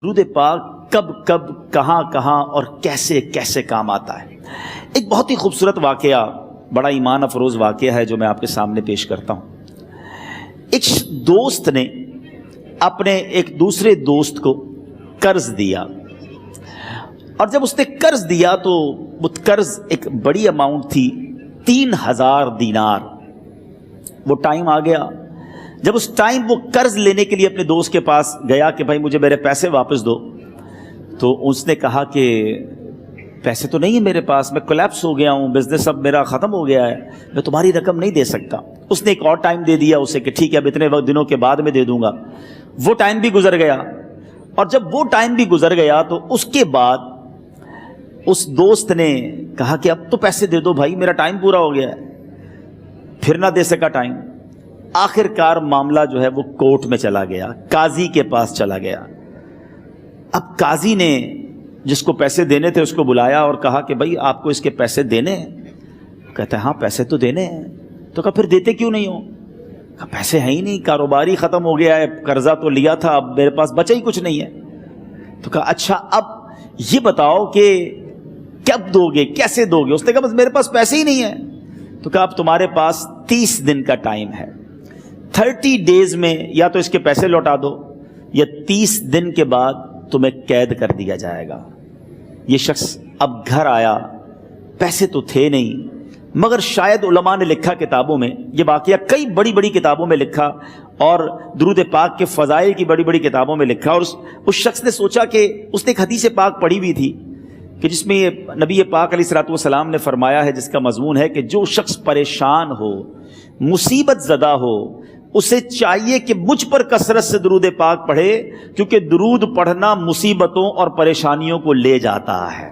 درود پاک کب کب کہاں کہاں اور کیسے کیسے کام آتا ہے۔ ایک بہت ہی خوبصورت واقعہ، بڑا ایمان افروز واقعہ ہے جو میں آپ کے سامنے پیش کرتا ہوں۔ ایک دوست نے اپنے ایک دوسرے دوست کو قرض دیا، اور جب اس نے قرض دیا تو وہ قرض ایک بڑی اماؤنٹ تھی، 3000 دینار۔ وہ ٹائم آ گیا جب اس ٹائم وہ قرض لینے کے لیے اپنے دوست کے پاس گیا کہ بھائی مجھے میرے پیسے واپس دو، تو اس نے کہا کہ پیسے تو نہیں ہے میرے پاس، میں کولیپس ہو گیا ہوں، بزنس اب میرا ختم ہو گیا ہے، میں تمہاری رقم نہیں دے سکتا۔ اس نے ایک اور ٹائم دے دیا اسے کہ ٹھیک ہے اب اتنے وقت دنوں کے بعد میں دے دوں گا۔ وہ ٹائم بھی گزر گیا، اور جب وہ ٹائم بھی گزر گیا تو اس کے بعد اس دوست نے کہا کہ اب تو پیسے دے دو بھائی، میرا ٹائم پورا ہو گیا ہے۔ پھر نہ دے سکا ٹائم۔ آخر کار معاملہ جو ہے وہ کورٹ میں چلا گیا، قاضی کے پاس چلا گیا۔ اب قاضی نے جس کو پیسے دینے تھے اس کو بلایا اور کہا کہ بھائی آپ کو اس کے پیسے دینے ہیں؟ کہتا ہے ہاں پیسے تو دینے ہیں۔ تو کہا پھر دیتے کیوں نہیں ہو؟ کہا پیسے ہیں ہی نہیں، کاروبار ہی ختم ہو گیا ہے، قرضہ تو لیا تھا، اب میرے پاس بچا ہی کچھ نہیں ہے۔ تو کہا اچھا اب یہ بتاؤ کہ کب دو گے، کیسے دو گے؟ اس نے کہا بس میرے پاس پیسے ہی نہیں ہیں۔ تو کہا اب تمہارے پاس 30 دن کا ٹائم ہے، 30 ڈیز میں یا تو اس کے پیسے لوٹا دو یا 30 دن کے بعد تمہیں قید کر دیا جائے گا۔ یہ شخص اب گھر آیا، پیسے تو تھے نہیں، مگر شاید علماء نے لکھا کتابوں میں، یہ واقعہ کئی بڑی بڑی کتابوں میں لکھا اور درود پاک کے فضائل کی بڑی بڑی کتابوں میں لکھا، اور اس شخص نے سوچا کہ اس نے ایک حدیث پاک پڑھی ہوئی تھی کہ جس میں یہ نبی پاک علیہ الصلوۃ والسلام نے فرمایا ہے، جس کا مضمون ہے کہ جو شخص پریشان ہو، مصیبت زدہ ہو، اسے چاہیے کہ مجھ پر کثرت سے درود پاک پڑھے، کیونکہ درود پڑھنا مصیبتوں اور پریشانیوں کو لے جاتا ہے۔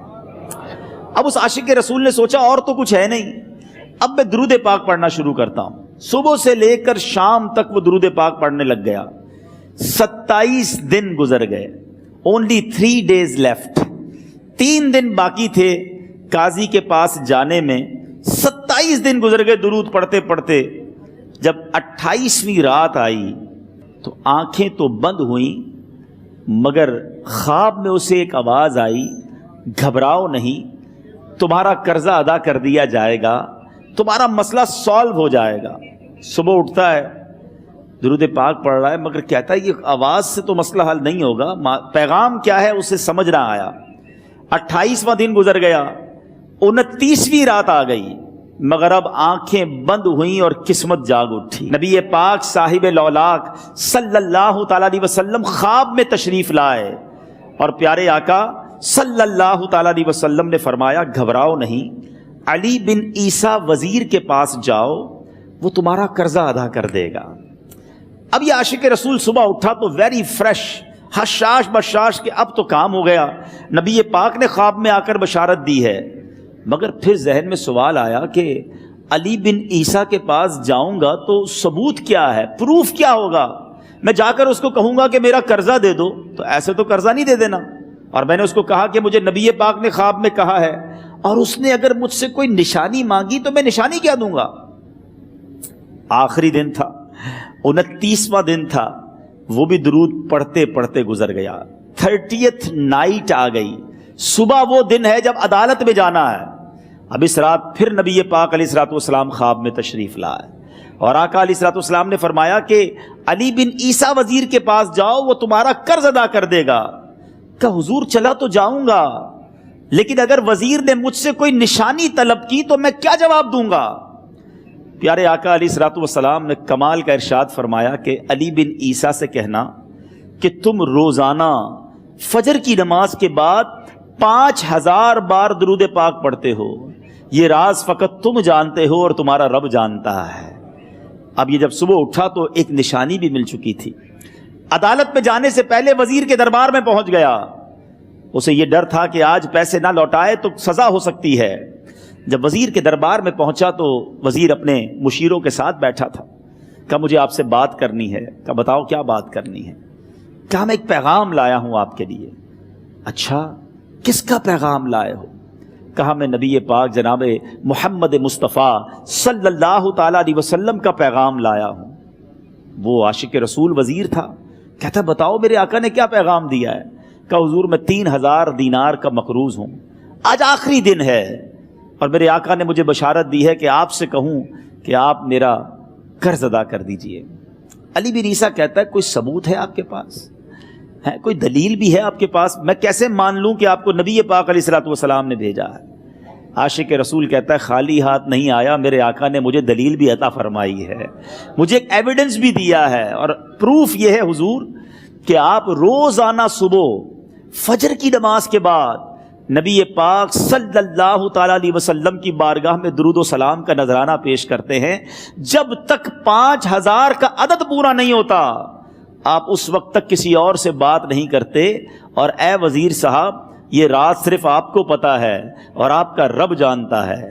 اب اس عاشق رسول نے سوچا اور تو کچھ ہے نہیں، اب میں درود پاک پڑھنا شروع کرتا ہوں۔ صبح سے لے کر شام تک وہ درود پاک پڑھنے لگ گیا۔ 27 دن گزر گئے، only 3 days left، 3 دن باقی تھے قاضی کے پاس جانے میں۔ 27 دن گزر گئے درود پڑھتے پڑھتے۔ جب 28ویں رات آئی تو آنکھیں تو بند ہوئیں، مگر خواب میں اسے ایک آواز آئی، گھبراؤ نہیں، تمہارا قرضہ ادا کر دیا جائے گا، تمہارا مسئلہ سالو ہو جائے گا۔ صبح اٹھتا ہے، درود پاک پڑھ رہا ہے، مگر کہتا ہے یہ آواز سے تو مسئلہ حل نہیں ہوگا، پیغام کیا ہے اسے سمجھ نہ آیا۔ 28واں دن گزر گیا، 29ویں رات آ گئی، مگر اب آنکھیں بند ہوئیں اور قسمت جاگ اٹھی۔ نبی پاک صاحب لولاک صلی اللہ تعالیٰ علیہ وسلم خواب میں تشریف لائے، اور پیارے آقا صلی اللہ تعالیٰ علیہ وسلم نے فرمایا گھبراؤ نہیں، علی بن عیسیٰ وزیر کے پاس جاؤ، وہ تمہارا قرضہ ادا کر دے گا۔ اب یہ عاشق رسول صبح اٹھا تو ویری فریش، حشاش بشاش کہ اب تو کام ہو گیا، نبی پاک نے خواب میں آ کر بشارت دی ہے۔ مگر پھر ذہن میں سوال آیا کہ علی بن عیسیٰ کے پاس جاؤں گا تو ثبوت کیا ہے، پروف کیا ہوگا؟ میں جا کر اس کو کہوں گا کہ میرا قرضہ دے دو تو ایسے تو قرضہ نہیں دے دینا، اور میں نے اس کو کہا کہ مجھے نبی پاک نے خواب میں کہا ہے، اور اس نے اگر مجھ سے کوئی نشانی مانگی تو میں نشانی کیا دوں گا؟ آخری دن تھا، 29واں دن تھا، وہ بھی درود پڑھتے پڑھتے گزر گیا۔ 30th نائٹ آ گئی، صبح وہ دن ہے جب عدالت میں جانا ہے۔ اب اس رات پھر نبی پاک علیہ الصلوۃ والسلام خواب میں تشریف لائے، اور آقا علیہ الصلوۃ والسلام نے فرمایا کہ علی بن عیسیٰ وزیر کے پاس جاؤ، وہ تمہارا قرض ادا کر دے گا۔ کہ حضور چلا تو جاؤں گا، لیکن اگر وزیر نے مجھ سے کوئی نشانی طلب کی تو میں کیا جواب دوں گا؟ پیارے آقا علیہ الصلوۃ والسلام نے کمال کا ارشاد فرمایا کہ علی بن عیسیٰ سے کہنا کہ تم روزانہ فجر کی نماز کے بعد 5000 بار درود پاک پڑھتے ہو، یہ راز فقط تم جانتے ہو اور تمہارا رب جانتا ہے۔ اب یہ جب صبح اٹھا تو ایک نشانی بھی مل چکی تھی۔ عدالت میں جانے سے پہلے وزیر کے دربار میں پہنچ گیا، اسے یہ ڈر تھا کہ آج پیسے نہ لوٹائے تو سزا ہو سکتی ہے۔ جب وزیر کے دربار میں پہنچا تو وزیر اپنے مشیروں کے ساتھ بیٹھا تھا۔ کہا مجھے آپ سے بات کرنی ہے۔ کہا بتاؤ کیا بات کرنی ہے؟ کہا میں ایک پیغام لایا ہوں آپ کے لیے۔ اچھا کس کا پیغام لائے ہو؟ کہا میں نبی پاک جناب محمد مصطفیٰ صلی اللہ تعالیٰ علیہ وسلم کا پیغام لایا ہوں۔ وہ عاشق رسول وزیر تھا، کہتا بتاؤ میرے آقا نے کیا پیغام دیا ہے؟ کہ حضور میں 3000 دینار کا مقروض ہوں، آج آخری دن ہے اور میرے آقا نے مجھے بشارت دی ہے کہ آپ سے کہوں کہ آپ میرا قرض ادا کر دیجئے۔ علی بن عیسیٰ کہتا ہے کوئی ثبوت ہے آپ کے پاس؟ ہے کوئی دلیل بھی ہے آپ کے پاس؟ میں کیسے مان لوں کہ آپ کو نبی پاک علیہ الصلوۃ والسلام نے بھیجا ہے؟ عاشق رسول کہتا ہے خالی ہاتھ نہیں آیا، میرے آقا نے مجھے دلیل بھی عطا فرمائی ہے، مجھے ایک ایویڈنس بھی دیا ہے، اور پروف یہ ہے حضور کہ آپ روزانہ صبح فجر کی نماز کے بعد نبی پاک صلی اللہ تعالی علیہ وسلم کی بارگاہ میں درود و سلام کا نذرانہ پیش کرتے ہیں۔ جب تک 5000 کا عدد پورا نہیں ہوتا آپ اس وقت تک کسی اور سے بات نہیں کرتے، اور اے وزیر صاحب یہ راز صرف آپ کو پتا ہے اور آپ کا رب جانتا ہے۔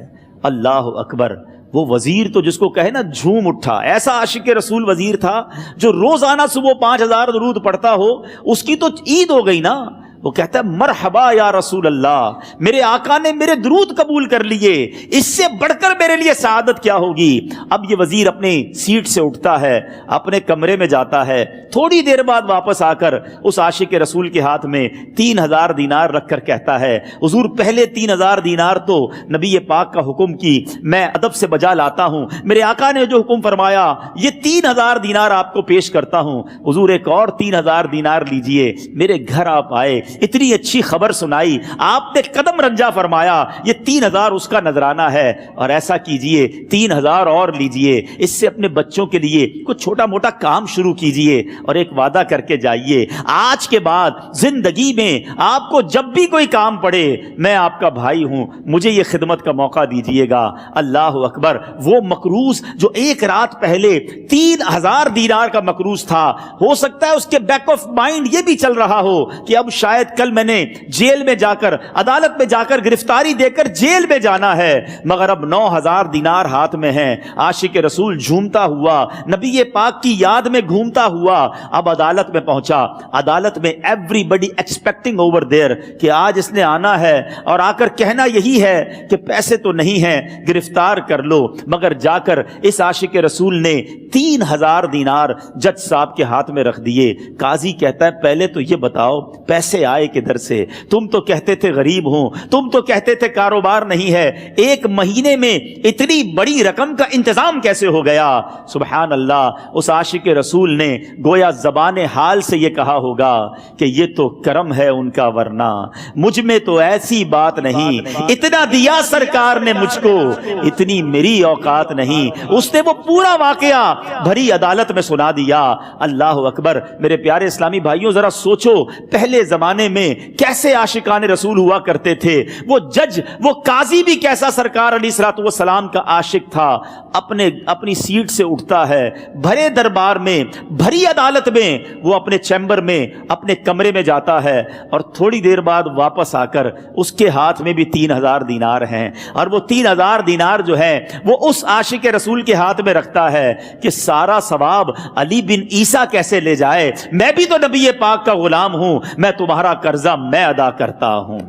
اللہ اکبر! وہ وزیر تو جس کو کہے نا جھوم اٹھا، ایسا عاشق رسول وزیر تھا جو روزانہ صبح 5000 درود پڑھتا ہو، اس کی تو عید ہو گئی نا۔ وہ کہتا ہے مرحبا یا رسول اللہ، میرے آقا نے میرے درود قبول کر لیے، اس سے بڑھ کر میرے لیے سعادت کیا ہوگی۔ اب یہ وزیر اپنے سیٹ سے اٹھتا ہے، اپنے کمرے میں جاتا ہے، تھوڑی دیر بعد واپس آ کر اس عاشق رسول کے ہاتھ میں 3000 دینار رکھ کر کہتا ہے حضور پہلے 3000 دینار تو نبی پاک کا حکم کی میں ادب سے بجا لاتا ہوں، میرے آقا نے جو حکم فرمایا یہ 3000 دینار آپ کو پیش کرتا ہوں، حضور ایک اور 3000 دینار لیجئے۔ میرے گھر آپ آئے، اتنی اچھی خبر سنائی، آپ نے قدم رنجا فرمایا، یہ 3000 اس کا نذرانہ ہے، اور ایسا کیجئے 3000 اور لیجئے، اس سے اپنے بچوں کے لیے کچھ چھوٹا موٹا کام شروع کیجئے، اور ایک وعدہ کر کے جائیے آج کے بعد زندگی میں آپ کو جب بھی کوئی کام پڑے میں آپ کا بھائی ہوں، مجھے یہ خدمت کا موقع دیجئے گا۔ اللہ اکبر! وہ مقروض جو ایک رات پہلے 3000 دینار کا مقروض تھا، ہو سکتا ہے اس کے بیک آف مائنڈ یہ بھی چل رہا ہو کہ اب شاید کل میں نے جیل میں جا کر عدالت میں جا کر گرفتاری دے کر جیل میں جانا ہے، مگر اب 9000 دینار ہاتھ میں ہیں۔ عاشق رسول جھومتا ہوا نبی پاک کی یاد میں گھومتا ہوا اب عدالت میں پہنچا۔ عدالت میں everybody expecting over there کہ آج اس نے آنا ہے اور آ کر کہنا یہی ہے کہ پیسے تو نہیں ہیں، گرفتار کر لو، مگر جا کر اس عاشق رسول نے 3000 دینار جج صاحب کے ہاتھ میں رکھ دیے۔ قاضی کہتا ہے پہلے تو یہ بتاؤ پیسے آئے کدھر سے؟ تم تو کہتے تھے غریب ہوں، تم تو کہتے تھے کاروبار نہیں ہے، ایک مہینے میں اتنی بڑی رقم کا انتظام کیسے ہو گیا؟ سبحان اللہ! اس عاشق رسول نے گویا زبان حال سے یہ کہا ہوگا کہ یہ تو کرم ہے ان کا، ورنہ مجھ میں تو ایسی بات نہیں، اتنا دیا سرکار نے مجھ کو، اتنی میری اوقات نہیں۔ اس نے وہ پورا واقعہ بھری عدالت میں سنا دیا۔ اللہ اکبر! میرے پیارے اسلامی بھائیوں ذرا سوچو پہلے زمانے میں کیسے عاشقان رسول ہوا کرتے تھے، وہ جج وہ قاضی بھی کیسا سرکار علیہ الصلوۃ والسلام کا عاشق تھا۔ اپنی سیٹ سے اٹھتا ہے، بھرے دربار میں بھری عدالت میں وہ اپنے چیمبر میں اپنے کمرے میں جاتا ہے، اور تھوڑی دیر بعد واپس آ کر اس کے ہاتھ میں بھی 3000 دینار ہیں، اور وہ 3000 دینار جو ہے وہ اس عاشق رسول کے ہاتھ میں رکھتا ہے کہ سارا ثواب علی بن عیسیٰ کیسے لے جائے، میں بھی تو نبی پاک کا غلام ہوں، میں تمہارا قرضہ میں ادا کرتا ہوں۔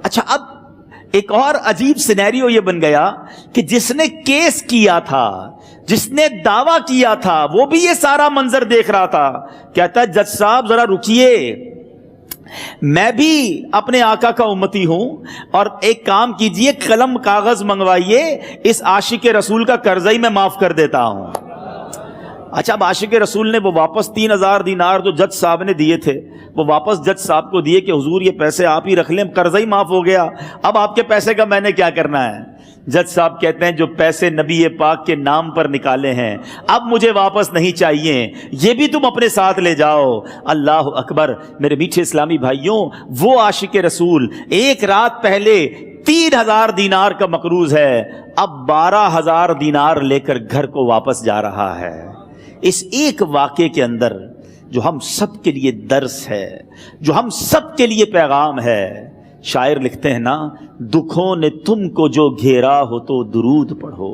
اچھا، اب ایک اور عجیب سینیریو یہ بن گیا کہ جس نے کیس کیا تھا، جس نے دعویٰ کیا تھا، وہ بھی یہ سارا منظر دیکھ رہا تھا۔ کہتا ہے جج صاحب ذرا رکیے، میں بھی اپنے آقا کا امتی ہوں، اور ایک کام کیجئے قلم کاغذ منگوائیے، اس عاشق رسول کا قرضہ ہی میں معاف کر دیتا ہوں۔ اچھا، اب عاشق رسول نے وہ واپس 3000 دینار جو جج صاحب نے دیے تھے وہ واپس جج صاحب کو دیے کہ حضور یہ پیسے آپ ہی رکھ لیں، قرضہ ہی معاف ہو گیا، اب آپ کے پیسے کا میں نے کیا کرنا ہے؟ جج صاحب کہتے ہیں جو پیسے نبی پاک کے نام پر نکالے ہیں اب مجھے واپس نہیں چاہیے، یہ بھی تم اپنے ساتھ لے جاؤ۔ اللہ اکبر! میرے میٹھے اسلامی بھائیوں، وہ عاشق رسول ایک رات پہلے 3000 دینار کا مقروض ہے، اب 12000 دینار لے کر گھر کو واپس جا رہا ہے۔ اس ایک واقعے کے اندر جو ہم سب کے لیے درس ہے، جو ہم سب کے لیے پیغام ہے، شاعر لکھتے ہیں نا، دکھوں نے تم کو جو گھیرا ہو تو درود پڑھو،